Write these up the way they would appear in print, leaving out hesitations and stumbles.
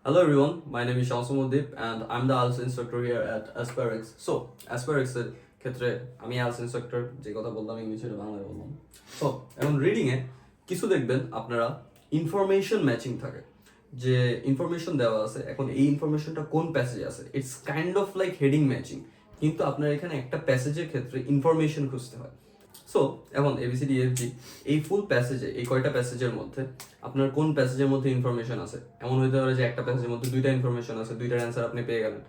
Hello everyone, my name is Shamsumudip and I'm the IELTS instructor here at Asparix. So, Asparix এর ক্ষেত্রে আমি IELTS instructor যে কথা বললাম ইংলিশে বাংলায় বললাম। সো এখন রিডিং এ কিছু দেখবেন আপনারা ইনফরমেশন ম্যাচিং থাকে, যে ইনফরমেশন দেওয়া আছে, এখন এই ইনফরমেশনটা কোন প্যাসেজে আছে, it's kind of like heading matching, কিন্তু আপনার এখানে একটা প্যাসেজের ক্ষেত্রে ইনফরমেশন খুঁজতে হয়। সো এখন এবিসিডি এফজি এই ফুল প্যাসেজে, এই কয়টা প্যাসেজের মধ্যে আপনার কোন প্যাসেজের মধ্যে ইনফরমেশন আছে, এমন হতে পারে যে একটা প্যাসেজের মধ্যে দুইটা ইনফরমেশন আছে, দুইটার অ্যান্সার আপনি পেয়ে গেলেন।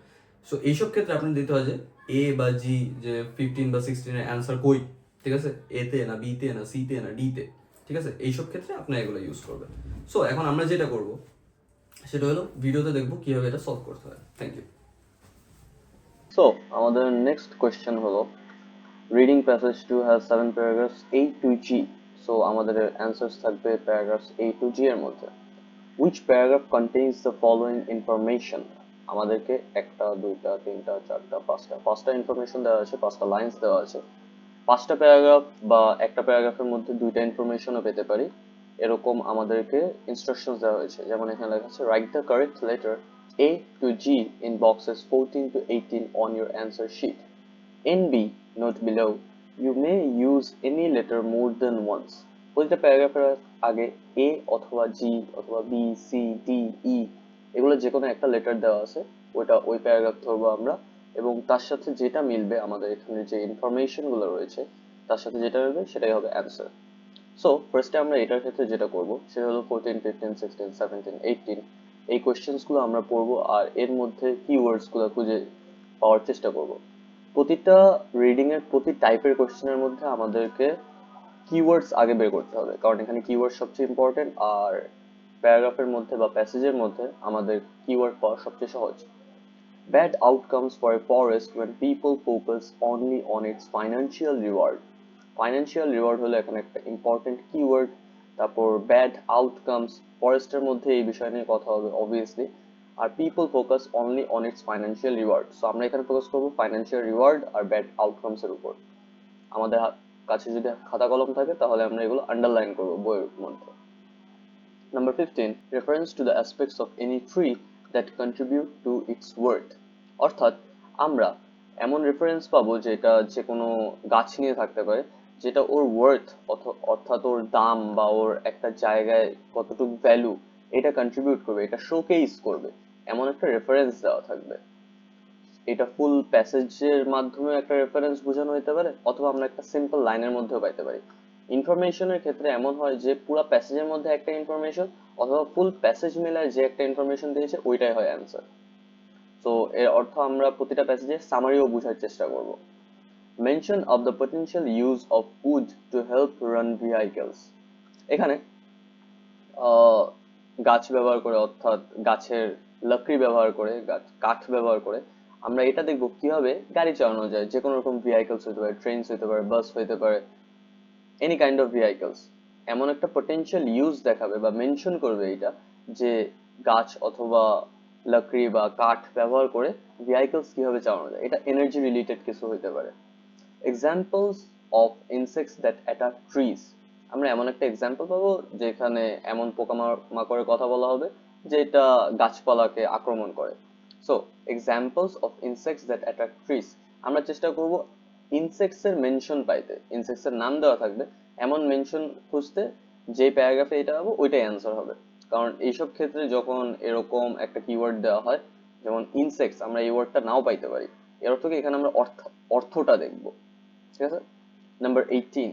সো এইসব ক্ষেত্রে আপনি দিতে হয় যে এ বা জি, যে 15 বা 16 এর অ্যান্সার কই, ঠিক আছে, এতে না বিতে না সিতে না ডিতে, ঠিক আছে, এইসব ক্ষেত্রে আপনি এগুলো ইউজ করবেন। সো এখন আমরা যেটা করব সেটা হলো ভিডিওতে দেখবো কিভাবে এটা সলভ করতে হয়। Thank you. সো আমাদের নেক্সট কোয়েশ্চেন হলো reading passage 2 has 7 paragraphs A to G। So আমাদের অ্যান্সার্স থাকবে প্যারাগ্রাফস A to G এর মধ্যে। Which paragraph contains the following information? আমাদেরকে একটা দুইটা তিনটা চারটা পাঁচটা ইনফরমেশন দেওয়া আছে, পাঁচটা লাইন্স দেওয়া আছে। পাঁচটা প্যারাগ্রাফ বা একটা প্যারাগ্রাফের মধ্যে দুইটা ইনফরমেশনও পেতে পারি, এরকম আমাদেরকে ইনস্ট্রাকশনস দেওয়া হয়েছে। যেমন এখানে লেখা আছে write the correct letter A to G in boxes 14 to 18 on your answer sheet. In B, note below, you may use any letter more than once. প্রতিটা প্যারাগ্রাফের আগে এ অথবা জি অথবা বি সি ডি ই এগুলো যে কোনো একটা লেটার দেওয়া আছে, ওই প্যারাগ্রাফ ধরবো আমরা, এবং তার সাথে যেটা মিলবে, আমাদের এখানে যে ইনফরমেশন গুলো রয়েছে তার সাথে যেটা মিলবে সেটাই হবে অ্যান্সার। সো ফার্স্টে আমরা এটার ক্ষেত্রে যেটা করব সেটা হলো 14 15 16 17 18 এই কোয়েশ্চেন্স গুলো আমরা পড়বো আর এর মধ্যে কিওয়ার্ডস গুলো খুঁজে পাওয়ার চেষ্টা করব। প্রতিটা রিডিং এর প্রতি টাইপের কোশ্চেনের মধ্যে আমাদেরকে কিওয়ার্ডস আগে বের করতে হবে, কারণ এখানে কিওয়ার্ড সবচেয়ে ইম্পর্টেন্ট, আর প্যারাগ্রাফের মধ্যে বা প্যাসেজের মধ্যে আমাদের কিওয়ার্ড পাওয়া সবচেয়ে সহজ। Bad outcomes for a forest when people focus only on its financial reward. Financial reward হলো এখানে একটা ইম্পর্টেন্ট কিওয়ার্ড। তারপর ব্যাড আউটকামস, ফরেস্টের মধ্যে এই বিষয় নিয়ে কথা হবে অবভিয়াসলি। আর people focus only on its financial reward, so আমরা এখানে ফোকাস করবো ফাইন্যান্সিয়াল রিওয়ার্ড আর ব্যাড আউটকামস এর উপর। আমাদের কাছে যদি খাতা কলম থাকে তাহলে আমরা এগুলো আন্ডারলাইন করবো বইয়ের মধ্যে। Number 15, reference to the aspects of any tree that contribute to its worth. অর্থাৎ আমরা এমন রেফারেন্স পাবো যেটা যে কোনো গাছ নিয়ে থাকতে পারে, যেটা ওর ওয়ার্থ অর্থাৎ ওর দাম বা ওর একটা জায়গায় কতটুকু ভ্যালু এটা কন্ট্রিবিউট করবে, এটা শোকেস করবে, এমন একটা রেফারেন্স দেওয়া থাকবে। এটা ফুল প্যাসেজের মাধ্যমে একটা রেফারেন্স বোঝানো হতে পারে, অথবা আমরা একটা সিম্পল লাইনের মধ্যেও পাইতে পারি। ইনফরমেশনের ক্ষেত্রে এমন হয় যে পুরো প্যাসেজের মধ্যে একটা ইনফরমেশন অথবা ফুল প্যাসেজ মিলায় যে একটা ইনফরমেশন দিয়েছে ওইটাই হয় অ্যান্সার। তো এর অর্থ আমরা প্রতিটা প্যাসেজে সামারিও বোঝার চেষ্টা করব। Mention of the potential use of wood two help run vehicles. এখানে গাছ ব্যবহার করে, অর্থাৎ গাছের লাকড়ি ব্যবহার করে, কাঠ ব্যবহার করে আমরা এটা দেখবো কিভাবে গাড়ি চালানো যায়, যে কোনো রকম ভেহিকলস হতে পারে, ট্রেনস হতে পারে, বাস হতে পারে, এনি কাইন্ড অফ ভেহিকলস। এমন একটা পটেনশিয়াল ইউজ দেখাবে বা মেনশন করবে এটা, যে গাছ অথবা লাকড়ি বা কাঠ ব্যবহার করে ভেহিকলস কিভাবে চালানো যায়, এটা এনার্জি রিলেটেড কিছু হতে পারে। Examples of insects that attack trees. আমরা এমন একটা এক্সাম্পল পাবো যেখানে এমন পোকামাকড়ের কথা বলা হবে যেটা গাছপালাকে আক্রমণ করে। So examples of insects that attack trees, আমরা চেষ্টা করব ইনসেক্টস এর মেনশন পাইতে, ইনসেক্টস এর নাম দেওয়া থাকবে এমন মেনশন খুঁজতে, যে প্যারাগ্রাফে এটা পাবো ওইটাই অ্যান্সার হবে। কারণ এইসব ক্ষেত্রে যখন এরকম একটা কিওয়ার্ড দেওয়া হয়, যেমন ইনসেক্টস, আমরা এই ওয়ার্ডটা নাও পাইতে পারি, এর অর্থ কি এখানে আমরা অর্থটা দেখবো, ঠিক আছে। Number 18,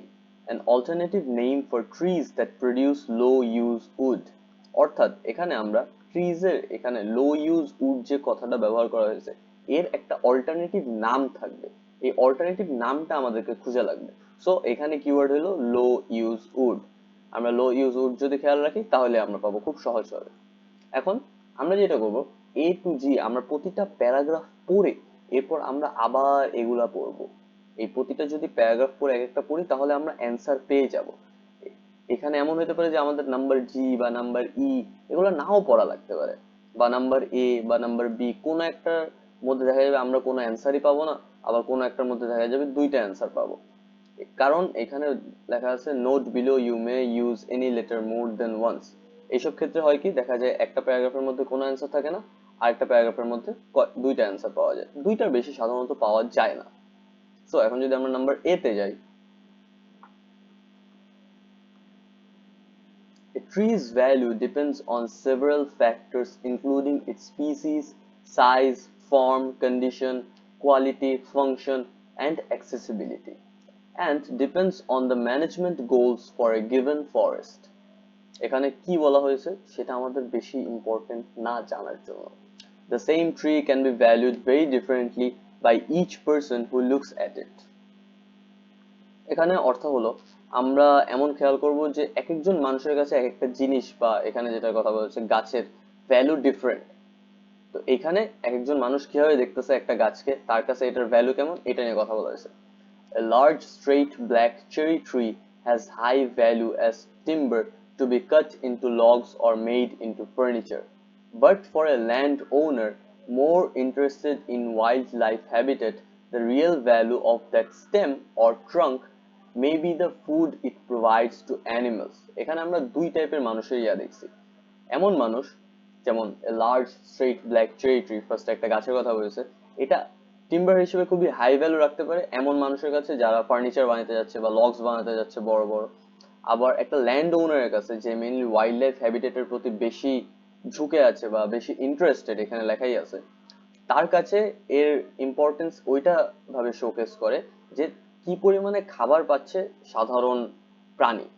an alternative name for trees that produce low use wood। অর্থাৎ এখানে আমরা ট্রিজ এর এখানে লো ইউজ উড যে কথাটা ব্যবহার করা হয়েছে, এর একটা অল্টারনেটিভ নাম থাকবে, এই অল্টারনেটিভ নামটা আমাদেরকে খুঁজে লাগবে। সো এখানে কিওয়ার্ড হলো লো ইউজ উড। আমরা লো ইউজ উড যদি খেয়াল রাখি তাহলে আমরা পাবো খুব সহজভাবে। এখন আমরা যেটা করবো, এ টু জি আমরা প্রতিটা প্যারাগ্রাফ পড়ে এরপর আমরা আবার এগুলা পড়বো। এই প্রতিটা যদি প্যারাগ্রাফ পড়ে এক একটা পড়ি তাহলে আমরা অ্যান্সার পেয়ে যাব। এখানে এমন হতে পারে যে আমাদের নাম্বার জি বা নাম্বার ই এগুলো নাও পড়া লাগতে পারে, বা নাম্বার এ বা নাম্বার বি, কোনো একটার মধ্যে দেখা যাবে আমরা কোনো অ্যান্সারই পাবো না, আবার কোনো একটার মধ্যে দেখা যাবে দুইটা অ্যান্সার পাবো। কারণ এখানে লেখা আছে note below you may use any letter more than once. এইসব ক্ষেত্রে হয় কি, দেখা যায় একটা প্যারাগ্রাফের মধ্যে কোনো অ্যান্সার থাকে না, আর একটা প্যারাগ্রাফের মধ্যে দুইটা অ্যান্সার পাওয়া যায়, দুইটার বেশি সাধারণত পাওয়া যায় না। সো এখন যদি আমরা নাম্বার এ তে যাই, a tree's value depends on several factors including its species, size, form, condition, quality, function, and accessibility, and depends on the management goals for a given forest. এখানে কি বলা হয়েছে সেটা আমাদের বেশি ইম্পর্টেন্ট না জানার জন্য। The same tree can be valued very differently by each person who looks at it. এখানে অর্থ হলো, আমরা এমন খেয়াল করব যে এক একজন মানুষের কাছে এক একটা জিনিস, বা এখানে যেটা কথা বলছে গাছের ভ্যালু ডিফারেন্ট। তো এখানে এক একজন মানুষ কিভাবে দেখতেছে একটা গাছকে, তার কাছে এটার ভ্যালু কেমন, এটা নিয়ে কথা বলা হয়েছে। A large straight black cherry tree has high value as timber to be cut into logs or made into furniture. But for a landowner more interested in wildlife habitat, the real value of that stem or trunk may be the food it provides to animals. এখানে আমরা দুই টাইপের মানুষের দেখছি। এমন মানুষ যেমন a large straight black cherry tree, first একটা গাছের কথা বলেছে, এটা টিম্বার হিসেবে খুবই হাই ভ্যালু রাখতে পারে এমন মানুষের কাছে যারা ফার্নিচার বানাতে যাচ্ছে বা লগস বানাতে যাচ্ছে বড় বড়। আবার একটা ল্যান্ড ওনারের কাছে যে মেইনলি ওয়াইল্ড লাইফ হ্যাবিটেটের প্রতি বেশি ঝুঁকে আছে বা বেশি ইন্টারেস্টেড, এখানে লেখাই আছে, তার কাছে এর ইম্পর্টেন্স ওইটা ভাবে শোকেস করে যে কি পরিমাণে খাবার পাচ্ছে সাধারণ প্রাণী।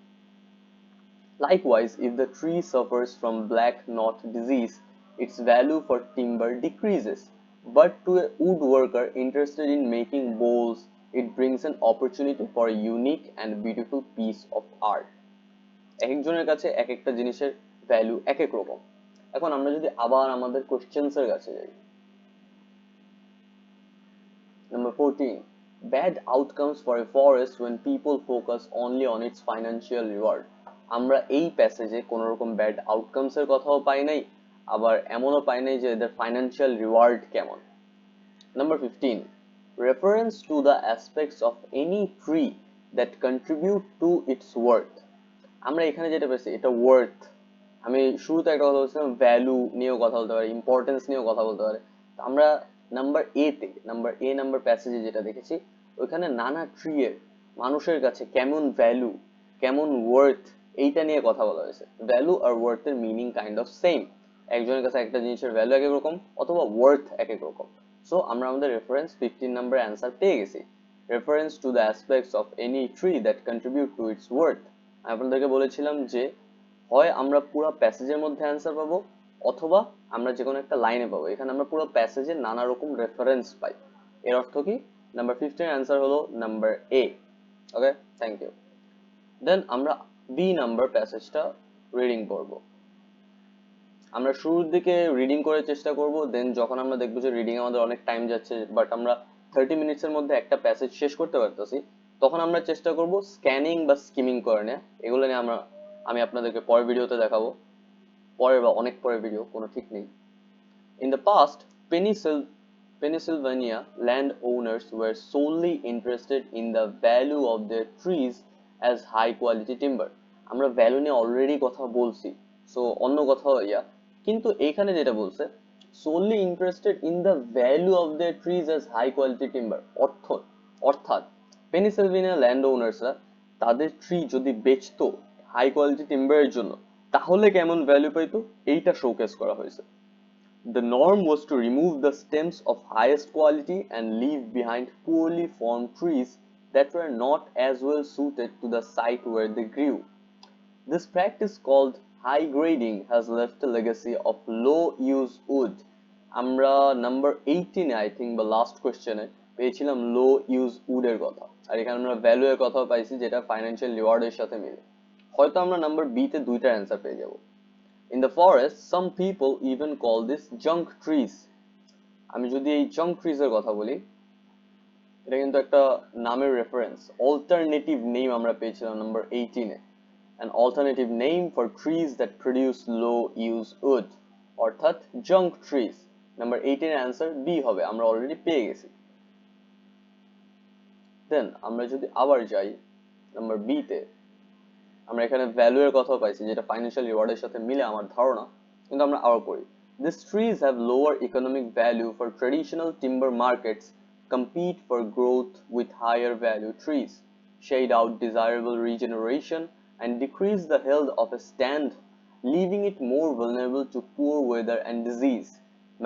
Likewise, if the tree suffers from black knot disease, its value for timber decreases. But to a woodworker interested in making bowls, it brings an opportunity for a unique and beautiful piece of art. এক একজনের কাছে এক একটা জিনিসের value এক এক রকম। এখন আমরা যদি আবার আমাদের কোশ্চেন্স এর কাছে যাই, Number 14. Bad outcomes for a forest when people focus only on its financial reward. আমরা এই প্যাসেজে কোনো রকম ব্যাড আউটকামস এর কথাও পাই নাই, আবার এমনও পাই নাই যে এদের ফাইন্যান্সিয়াল রিওয়ার্ড কেমন। Number 15. Reference to the aspects of any tree that contribute to its worth. আমরা এখানে যেটা পেয়েছি এটা ওয়ার্থ। আমি শুরুতে একটা কথা বলছিলাম ভ্যালু নিয়েও কথা বলতে পারে, ইম্পর্টেন্স নিয়েও কথা বলতে পারে। আমরা নাম্বার প্যাসেজে যেটা দেখেছি, ওইখানে নানা ট্রি এর মানুষের কাছে কেমন ভ্যালু, কেমন ওয়ার্থ, এইটা নিয়ে কথা বলা হয়েছে। ভ্যালু আর ওয়ার্থ এর মিনিং কাইন্ড অফ সেম। একজনের কাছে একটা জিনিসের ভ্যালু এক এক রকম অথবা ওয়ার্থ এক এক রকম। সো আমরা আমাদের রেফারেন্স 15 নাম্বার অ্যান্সার পেয়ে গেছি। Reference to the aspects of any tree that contribute to its worth. আমি আপনাদেরকে বলেছিলাম যে হয় আমরা পুরো প্যাসেজের মধ্যে অ্যান্সার পাবো অথবা আমরা যে কোনো একটা লাইনে পাবো। এখানে আমরা পুরো প্যাসেজে নানা রকম রেফারেন্স পাই। এর অর্থ কি, নাম্বার 15 অ্যান্সার হলো number A. Okay, thank you. Then আমরা বি নাম্বার প্যাসেজটা রিডিং করব। আমরা শুরুর দিকে রিডিং করার চেষ্টা করব, দেন যখন আমরা দেখবো যে রিডিং আমাদের অনেক টাইম যাচ্ছে বাট আমরা 30 মিনিটসের মধ্যে একটা প্যাসেজ শেষ করতে পারতেছি, তখন আমরা চেষ্টা করব স্ক্যানিং বা স্কিমিং করে নেওয়া। এগুলো নিয়ে আমি আপনাদেরকে পরের ভিডিওতে দেখাবো, পরের বা অনেক পরের ভিডিও, কোনো ঠিক নেই। In the past, Pennsylvania landowners were solely interested in the value of their trees as high quality timber. আমরা ভ্যালু নিয়ে অলরেডি কথা বলছি, সো অন্য কথা কিন্তু এইখানে যেটা বলছে solely interested in the value of their trees as high quality timber, অর্থাৎ পেনিসিলভেনিয়া ল্যান্ডওনার্সরা তাদের ট্রি যদি বেচতো হাই কোয়ালিটি টিম্বারের জন্য, তাহলে কেমন ভ্যালু পাইতো এইটা শোকেস করা হয়েছে। The norm was to remove the stems of highest quality and leave behind poorly formed trees that were not as well suited to the site where they grew. This practice, called high grading, has left a legacy of low use wood. আমরা number 18 I think বা last কোয়েশ্চেনে পেয়েছিলাম লো use would এর কথা, আর এখানে আমরা value এর কথা পাইছি যেটা ফাইন্যান্সিয়াল রিওয়ার্ডের সাথে মিলে। হয়তো আমরা নাম্বার বি তে দুইটা অ্যান্সার পেয়ে যাব। In the forest, some people even call this junk trees. আমি যদি এই junk trees এর কথা বলি, এটা কিন্তু একটা নামের রেফারেন্স। অল্টারনেটিভ নেম আমরা পেয়েছিলাম number 18 A. An alternative name for trees that produce low use wood, অর্থাৎ junk trees। নাম্বার 18 এর অ্যান্সার বি হবে, আমরা অলরেডি পেয়ে গেছি। দেন আমরা যদি আবার যাই নাম্বার বি তে, আমরা এখানে ভ্যালু এর কথাও পাইছি, যেটা ফাইন্যান্সিয়াল রিওয়ার্ডের সাথে মিলে আমার ধারণা, কিন্তু আমরা আরো পড়ি। These trees have lower economic value for traditional timber markets, compete for growth with higher value trees, shade out desirable regeneration, and decrease the health of a stand, leaving it more vulnerable to poor weather and disease.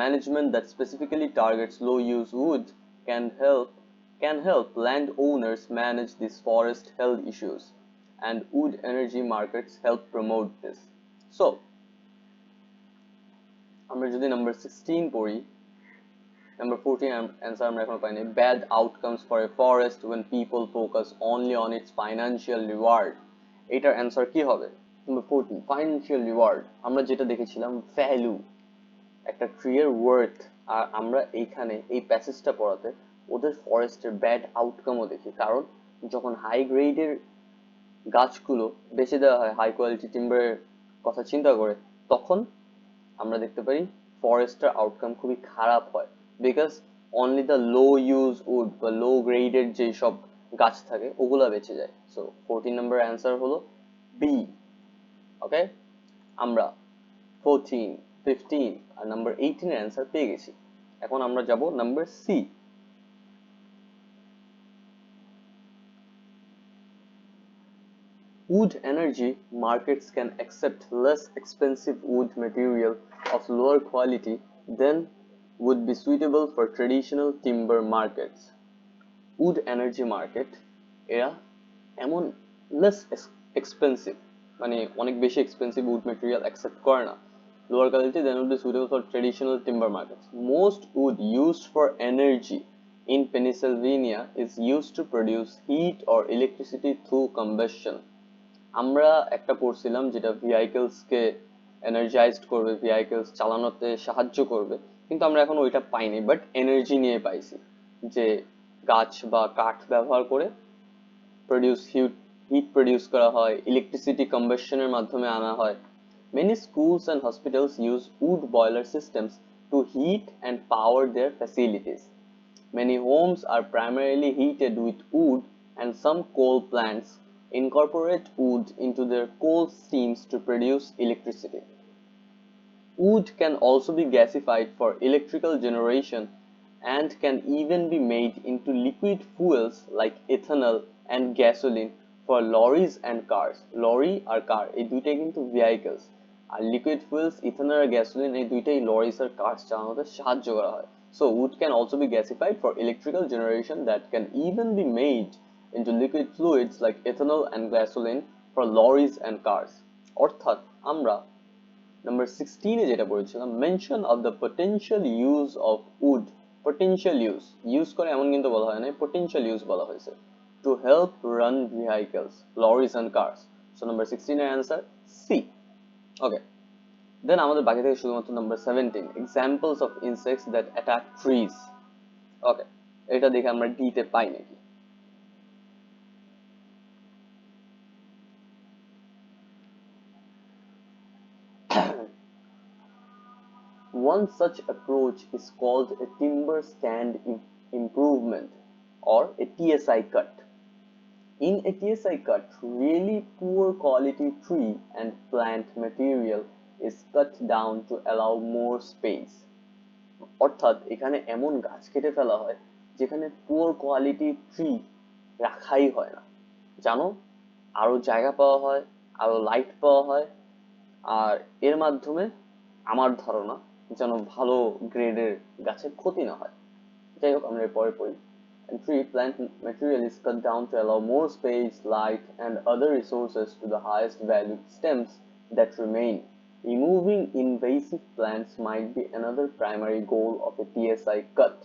Management that specifically targets low-use wood can help landowners manage these forest health issues, and wood energy markets help promote this. So, আমরা যদি number 16 পড়ি, number 14 answer আমরা এখনো পাইনি। Bad outcomes for a forest when people focus only on its financial reward, এটার answer কি হবে? Number 14 financial reward, আমরা যেটা দেখেছিলাম ভ্যালু, একটা ট্রি এর ওয়ার্থ, আর আমরা এইখানে এই প্যাসেজটা পড়াতে ওদের ফরেস্টের ব্যাড আউটকামও দেখি। কারণ যখন হাই গ্রেডের গাছগুলো বেছে দেওয়া হয় হাই কোয়ালিটি টিম্বারের কথা চিন্তা করে, তখন আমরা দেখতে পারি ফরেস্টের আউটকাম খুবই খারাপ হয়, because only the low use wood বা লো গ্রেডের যেই সব গাছ থাকে ওগুলা বেঁচে যায়। সো 14 নম্বর অ্যান্সার হলো বি। ওকে, আমরা 14, 15 আর নাম্বার 18 এর অ্যান্সার পেয়ে গেছি। এখন আমরা যাব number C. Wood energy markets can accept less expensive wood material of lower quality than would be suitable for traditional timber markets. Wood energy market এরা এমন less expensive, মানে অনেক বেশি expensive wood material accept করে না, lower quality than would be suitable for traditional timber markets. Most wood used for energy in Pennsylvania is used to produce heat or electricity through combustion. আমরা একটা পড়ছিলাম যেটা vehicles কে energised করবে, vehicles চালানোতে সাহায্য করবে, কিন্তু আমরা এখন ওইটা পাইনি, বাট এনার্জি নিয়ে পাইছি, যে গাছ বা কাঠ ব্যবহার করে প্রডিউস হিট প্রডিউস করা হয়, ইলেকট্রিসিটি কম্বাসশনের মাধ্যমে আনা হয়। Many schools and hospitals use wood boiler systems to heat and power their facilities. Many homes are primarily heated with wood, and some coal plants incorporate wood into their coal streams to produce electricity. Wood can also be gasified for electrical generation and can even be made into liquid fuels like ethanol and gasoline for lorries and cars. Lorry আর কার এই দুইটাই কিন্তু vehicles, আর liquid fuels ethanol আর gasoline এই দুইটাই lorries আর cars চালানোতে সাহায্য করা হয়। So wood can also be gasified for electrical generation that can even be made into liquid fluids like ethanol and gasoline for lorries and cars. অর্থাৎ আমরা number 16 এ যেটা পড়েছিলাম, mention of the potential use of wood, potential use করে এমন কিন্তু বলা হয় না, পটেনশিয়াল ইউজ বলা হয়েছে, to help run vehicles, lorries and cars. So number 16 এর অ্যান্সার সি। ওকে, দেন আমাদের বাকি থেকে শুধুমাত্র number 17, examples of insects that attack trees. Okay, এটা দেখে আমরা ডি তে পাই নাকি। One such approach is called a timber stand improvement, or a TSI cut. In a TSI cut, really poor quality tree and plant material is cut down to allow more space. অর্থাৎ এখানে এমন গাছ কেটে ফেলা হয় যেখানে poor quality tree রাখাই হয় না, জানো, আরো জায়গা পাওয়া হয়, আরো লাইট পাওয়া হয়, আর এর মাধ্যমে আমার ধারণা যেন ভালো গ্রেডের গাছের ক্ষতি না হয়। যাই হোক, আমরা এরপরে পড়ি। And tree plant material is cut down to allow more space, light, and other resources to the highest valued stems that remain. Removing invasive plants might be another primary goal of a TSI cut.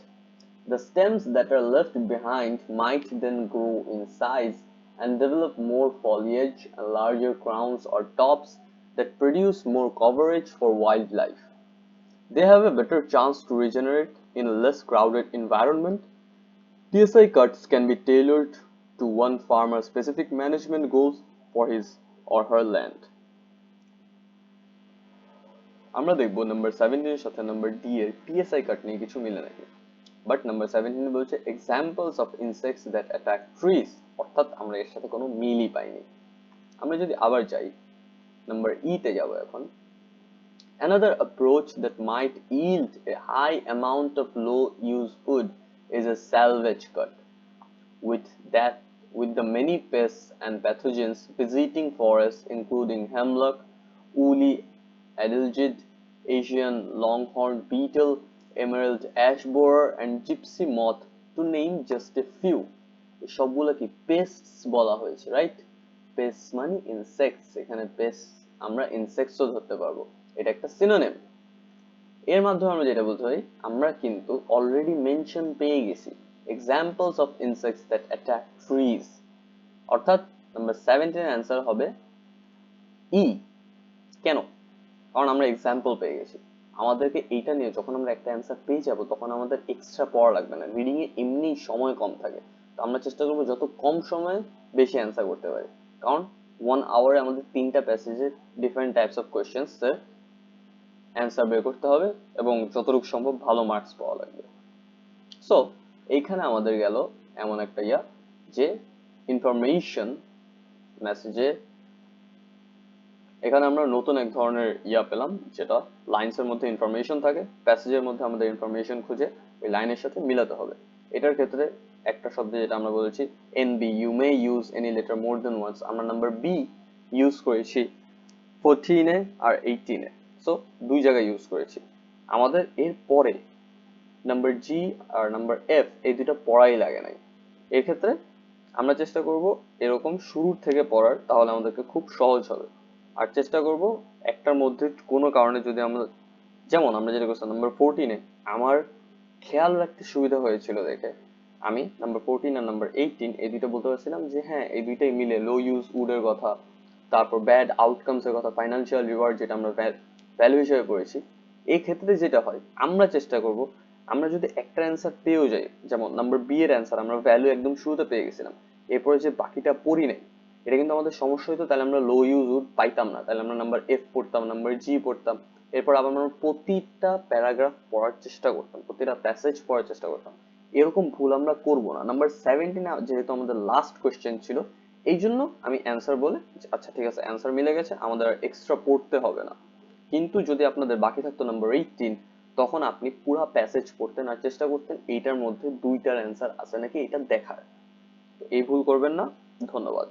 The stems that are left behind might then grow in size and develop more foliage and larger crowns or tops that produce more coverage for wildlife. They have a better chance to regenerate in a less crowded environment. TSI cuts can be tailored to one farmer's specific management goals for his or her land. আমরা দেখব number 17 এর সাথে number D এর TSI কাট নিয়ে কিছু মিলে নাকি। But number 17 বলছে examples of insects that attack trees, অর্থাৎ আমরা এর সাথে কোনো মিলই পাইনি। আমরা যদি আবার যাই নাম্বার ই তে যাব এখন। Another approach that might yield a high amount of low use wood is a salvage cut. With that, with the many pests and pathogens visiting forests including hemlock, woolly adelgid, Asian longhorn beetle, emerald ash borer and gypsy moth to name just a few. সবগুলোকে পেস্টস বলা হয়েছে, right? Paste মানে insects, এখানে paste আমরা ইনসেক্টসও ধরতে পারবো, এটা একটা সিনোনিম। এর মাধ্যমে আমরা যেটা বলতে পারি, আমরা কিন্তু অলরেডি মেনশন পেয়ে গেছি examples of insects that attack trees, অর্থাৎ নাম্বার 17 এর অ্যান্সার হবে ই। কেন? কারণ আমরা এক্সাম্পল পেয়ে গেছি। আমাদেরকে এইটা নিয়ে যখন আমরা একটা অ্যান্সার পেয়ে যাব তখন আমাদের এক্সট্রা পড়া লাগবে না, রিডিং এ এমনি সময় কম থাকে, তো আমরা চেষ্টা করবো যত কম সময়ে বেশি অ্যান্সার করতে পারি। কারণ 1 আওয়ারে আমাদের 3টা প্যাসেজে ডিফারেন্ট টাইপস অফ কোয়েশ্চেন্স এর অ্যান্সার বের করতে হবে এবং যতটুকু সম্ভব ভালো মার্কস পাওয়া লাগবে। সো এইখানে আমাদের গেল এমন একটা যে ইনফরমেশন মেসেজে এখানে আমরা নতুন এক ধরনের পেলাম, যেটা লাইনস এর মধ্যে ইনফরমেশন থাকে, প্যাসেজের মধ্যে আমাদের ইনফরমেশন খুঁজে ওই লাইনের সাথে মিলাতে হবে। এটার ক্ষেত্রে একটা শব্দ যেটা আমরা বলেছি NB, you may use any letter more than once, আমরা নাম্বার বি ইউজ করেছি 14 আর 18। সো দুই জায়গায় ইউজ করেছি। আমাদের এর পরে নাম্বার জি আর নাম্বার এফ এই দুটো পড়াই লাগে নাই। এর ক্ষেত্রে আমরা চেষ্টা করব এরকম শুরুর থেকে পড়ার, তাহলে আমাদেরকে খুব সহজ হবে। আর চেষ্টা করব একটার মধ্যে কোনো কারণে যদি আমরা, যেমন আমরা যেটা করছিলাম নাম্বার 14 আমার খেয়াল রাখতে সুবিধা হয়েছিল দেখে আমি নাম্বার 14 আর নাম্বার 18 এই দুইটা বলতে পারছিলাম যে হ্যাঁ এই দুইটাই মিলে লো ইউজ উড এর কথা, তারপর ব্যাড আউটকামস এর কথা, ফাইন্যান্সিয়াল রিওয়ার্ড যেটা আমরা ভ্যালু হিসেবে পড়েছি। এই ক্ষেত্রে যেটা হয় আমরা চেষ্টা করব আমরা যদি একটা অ্যান্সার পেয়েও যাই, যেমন নাম্বার বি এর অ্যান্সার আমরা ভ্যালু একদম শুরুতে পেয়ে গেছিলাম, এরপরে যে বাকিটা পড়ি নাই, এটা কিন্তু আমাদের সমস্যা হতো, তাহলে আমরা লো ইউজ উড পাইতাম না, তাহলে আমরা নাম্বার এফ পড়তাম, নাম্বার জি পড়তাম, এরপর আবার আমরা প্রতিটা প্যারাগ্রাফ পড়ার চেষ্টা করতাম, প্রতিটা প্যাসেজ পড়ার চেষ্টা করতাম। এরকম ভুল আমরা করব না। নাম্বার 17 যেহেতু আমাদের লাস্ট কোয়েশ্চেন ছিল, এই জন্য আমি অ্যান্সার বলে আচ্ছা ঠিক আছে অ্যান্সার মিলে গেছে, আমাদের এক্সট্রা পড়তে হবে না। কিন্তু যদি আপনাদের বাকি থাকতো নাম্বার 18, তখন আপনি পুরো প্যাসেজ পড়তেন আর চেষ্টা করতেন এইটার মধ্যে দুইটার অ্যান্সার আছে নাকি এটা দেখার। তো এই ভুল করবেন না। ধন্যবাদ।